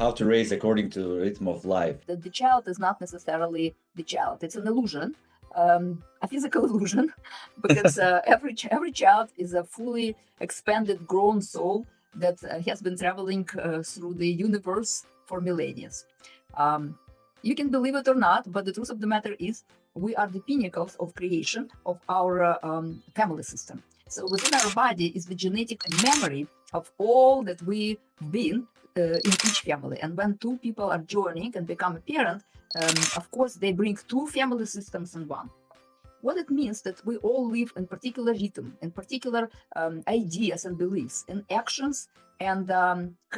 how to raise according to the rhythm of life. The child is not necessarily the child. It's an illusion, a physical illusion, because every child is a fully expanded, grown soul that has been traveling through the universe for millennia. You can believe it or not, but the truth of the matter is we are the pinnacles of creation of our family system. So within our body is the genetic memory of all that we've been in each family. And when two people are joining and become a parent, of course, they bring two family systems in one. What it means that we all live in particular rhythm, in particular ideas and beliefs, in actions and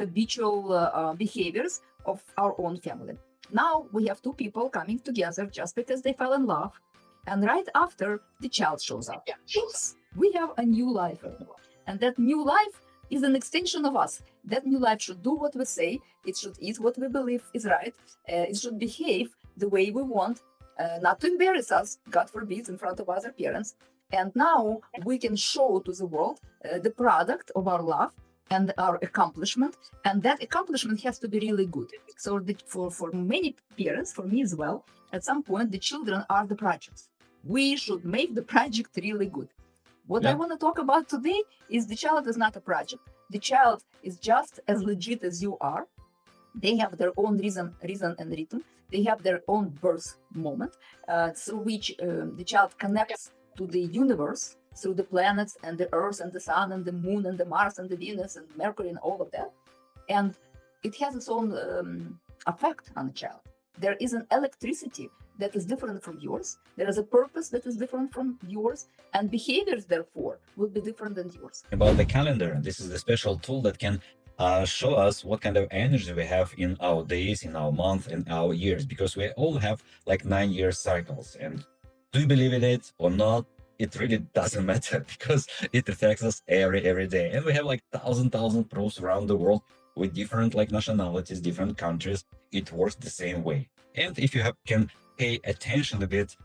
habitual behaviors of our own family. Now we have two people coming together just because they fell in love, and right after the child shows up. Oops, we have a new life, and that new life is an extension of us. That new life should do what we say, it should eat what we believe is right, it should behave the way we want, not to embarrass us, God forbid, in front of other parents. And now we can show to the world the product of our love and our accomplishment, and that accomplishment has to be really good. So for many parents, for me as well, at some point the children are the projects. We should make the project really good. What I want to talk about today is the child is not a project. The child is just as legit as you are. They have their own reason and rhythm. They have their own birth moment through which the child connects to the universe, through the planets and the Earth and the Sun and the Moon and the Mars and the Venus and Mercury and all of that. And it has its own effect on the child. There is an electricity that is different from yours. There is a purpose that is different from yours, and behaviors, therefore, will be different than yours. About the calendar, this is the special tool that can show us what kind of energy we have in our days, in our month, and our years, because we all have like 9-year cycles. And do you believe in it or not? It really doesn't matter, because it affects us every day. And we have like thousand proofs around the world with different like nationalities, different countries. It works the same way. And if you can pay attention a bit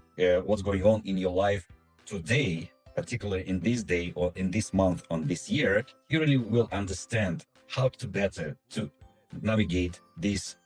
what's going on in your life today, particularly in this day or in this month, on this year, you really will understand how to better to navigate these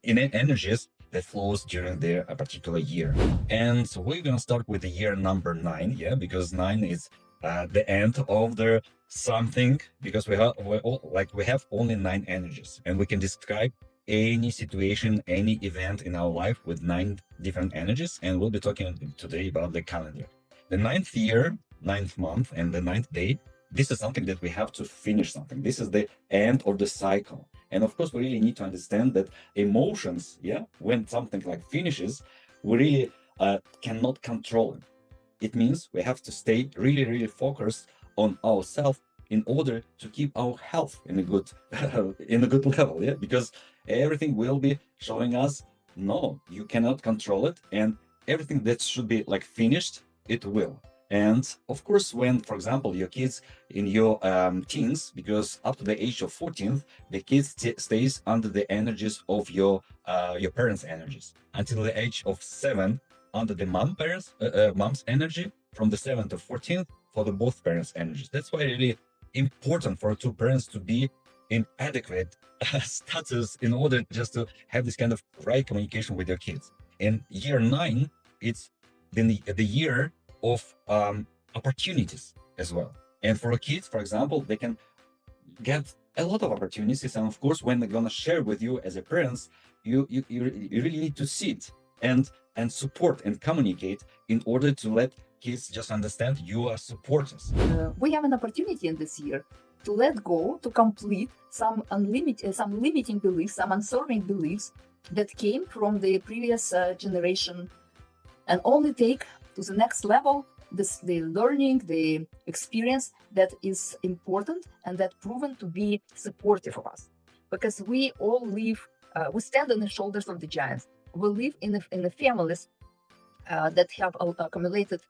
energies that flows during the a particular year. And so we're gonna start with the year number 9, because 9 is the end of the something, because we have only 9 energies, and we can describe any situation, any event in our life with 9 different energies. And we'll be talking today about the calendar. The 9th year, 9th month, and the 9th day, this is something that we have to finish something. This is the end of the cycle. And of course, we really need to understand that emotions, when something like finishes, we really cannot control it. It means we have to stay really focused on ourselves in order to keep our health in a good level, because everything will be showing us, no, you cannot control it, and everything that should be like finished, it will. And of course, when, for example, your kids in your teens, because up to the age of 14, the kids stays under the energies of your parents' energies until the age of 7 under the mom's energy, from the 7th to 14th for the both parents' energies. That's why really important for two parents to be in adequate status in order just to have this kind of right communication with your kids. And year 9, it's the year of opportunities as well. And for kids, for example, they can get a lot of opportunities. And of course, when they're gonna share with you as a parents, you really need to sit and support and communicate in order to let kids just understand you are supporters. We have an opportunity in this year to let go, to complete some limiting beliefs, some unserving beliefs that came from the previous generation, and only take to the next level the learning, the experience that is important and that proven to be supportive of us. Because we all live, we stand on the shoulders of the giants. We live in the families that have accumulated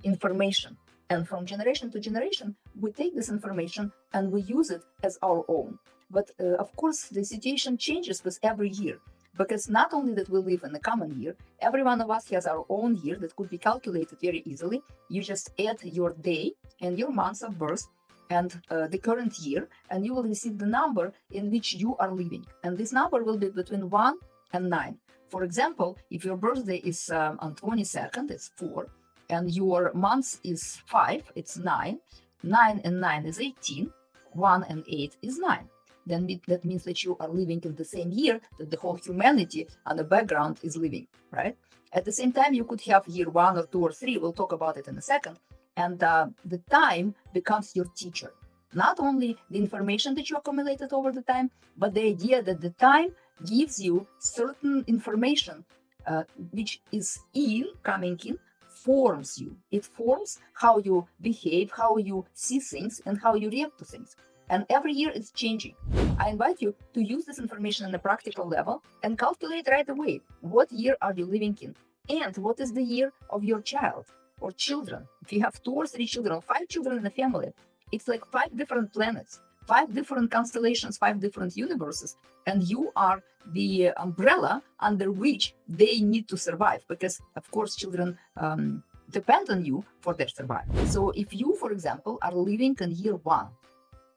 information. And from generation to generation, we take this information and we use it as our own. But of course, the situation changes with every year. Because not only that we live in a common year, every one of us has our own year that could be calculated very easily. You just add your day and your months of birth, and the current year, and you will receive the number in which you are living. And this number will be between 1 and 9. For example, if your birthday is on 22nd, it's 4, and your month is 5, it's 9. 9 and 9 is 18. 1 and 8 is 9. Then that means that you are living in the same year that the whole humanity on the background is living, right? At the same time, you could have year 1 or 2 or 3. We'll talk about it in a second. And the time becomes your teacher. Not only the information that you accumulated over the time, but the idea that the time gives you certain information which is coming in, forms you. It forms how you behave, how you see things, and how you react to things. And every year it's changing. I invite you to use this information on a practical level and calculate right away what year are you living in and what is the year of your child or children. If you have 2 or 3 children or 5 children in a family, it's like 5 different planets, 5 different constellations, 5 different universes, and you are the umbrella under which they need to survive, because of course children depend on you for their survival. So if you, for example, are living in year 1,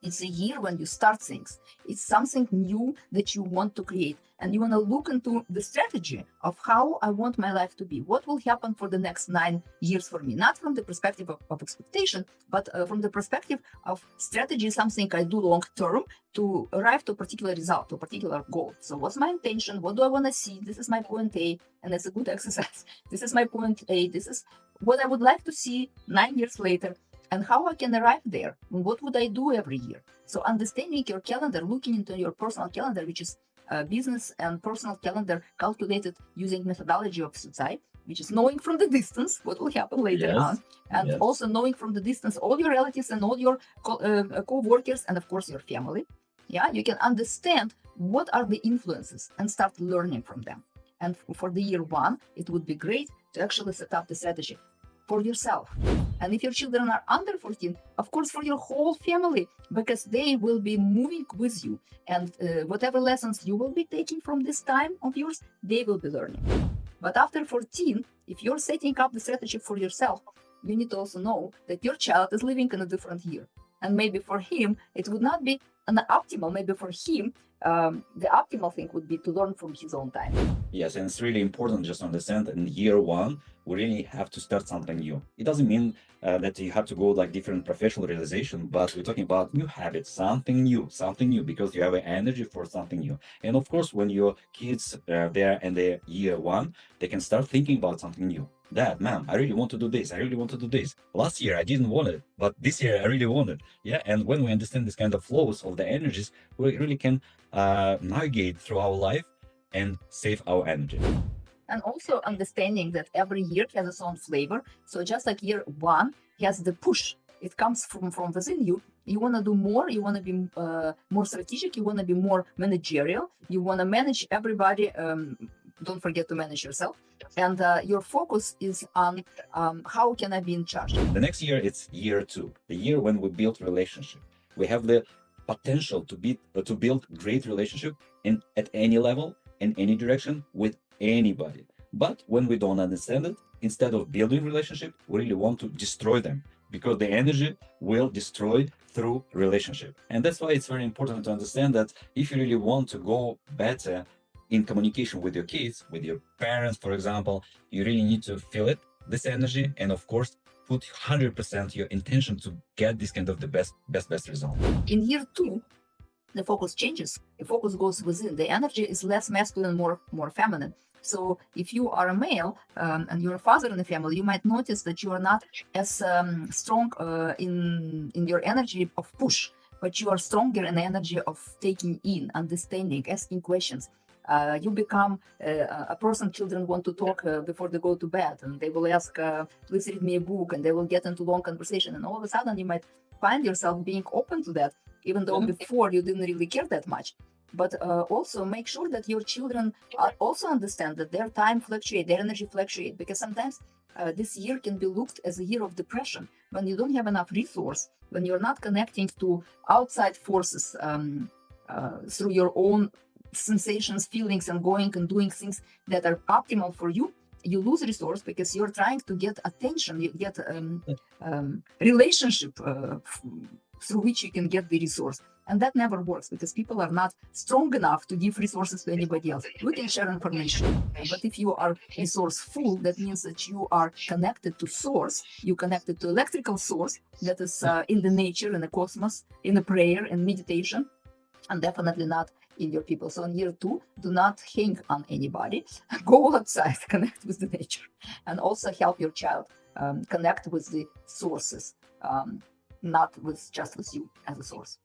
it's a year when you start things. It's something new that you want to create. And you want to look into the strategy of how I want my life to be. What will happen for the next 9 years for me? Not from the perspective of expectation, but from the perspective of strategy, something I do long term to arrive to a particular result, to a particular goal. So what's my intention? What do I want to see? This is my point A, and it's a good exercise. This is my point A. This is what I would like to see 9 years later. And how I can arrive there, and what would I do every year? So understanding your calendar, looking into your personal calendar, which is business and personal calendar calculated using methodology of Syucai, which is knowing from the distance what will happen later on, and also knowing from the distance all your relatives and all your co-workers and of course your family. Yeah, you can understand what are the influences and start learning from them. And for the year 1, it would be great to actually set up the strategy for yourself. And if your children are under 14, of course, for your whole family, because they will be moving with you. And whatever lessons you will be taking from this time of yours, they will be learning. But after 14, if you're setting up the strategy for yourself, you need to also know that your child is living in a different year. And maybe for him, it would not be an optimal. Maybe for him, the optimal thing would be to learn from his own time. Yes, and it's really important just to understand that in year 1, we really have to start something new. It doesn't mean that you have to go like different professional realization, but we're talking about new habits, something new, because you have an energy for something new. And of course, when your kids are there in their year 1, they can start thinking about something new. Dad, mom, I really want to do this. I really want to do this. Last year, I didn't want it, but this year, I really want it. Yeah, and when we understand this kind of flows of the energies, we really can navigate through our life and save our energy. And also understanding that every year has its own flavor. So just like year 1 has the push, it comes from within you. You want to do more, you want to be more strategic, you want to be more managerial, you want to manage everybody. Don't forget to manage yourself. And your focus is on how can I be in charge. The next year, it's year 2, the year when we build relationship. We have the potential to build great relationship at any level, in any direction, with anybody. But when we don't understand it, instead of building relationship, we really want to destroy them, because the energy will destroy through relationship. And that's why it's very important to understand that if you really want to go better in communication with your kids, with your parents, for example, you really need to feel it, this energy, and of course, put 100% your intention to get this kind of the best result. In year 2, the focus changes. The focus goes within. The energy is less masculine, more feminine. So if you are a male and you're a father in the family, you might notice that you are not as strong in your energy of push, but you are stronger in the energy of taking in, understanding, asking questions. You become a person children want to talk before they go to bed, and they will ask, please read me a book, and they will get into long conversation. And all of a sudden, you might find yourself being open to that, even though before you didn't really care that much. But also make sure that your children also understand that their time fluctuates, their energy fluctuates, because sometimes this year can be looked as a year of depression, when you don't have enough resource, when you're not connecting to outside forces through your own sensations, feelings, and going and doing things that are optimal for you. You lose resource because you're trying to get attention, you get relationship through which you can get the resource. And that never works because people are not strong enough to give resources to anybody else. We can share information, but if you are resourceful, that means that you are connected to source, you connected to electrical source that is in the nature, in the cosmos, in the prayer and meditation, and definitely not in your people. So in year 2, do not hang on anybody. Go outside, connect with the nature, and also help your child connect with the sources, not with just with you as a source.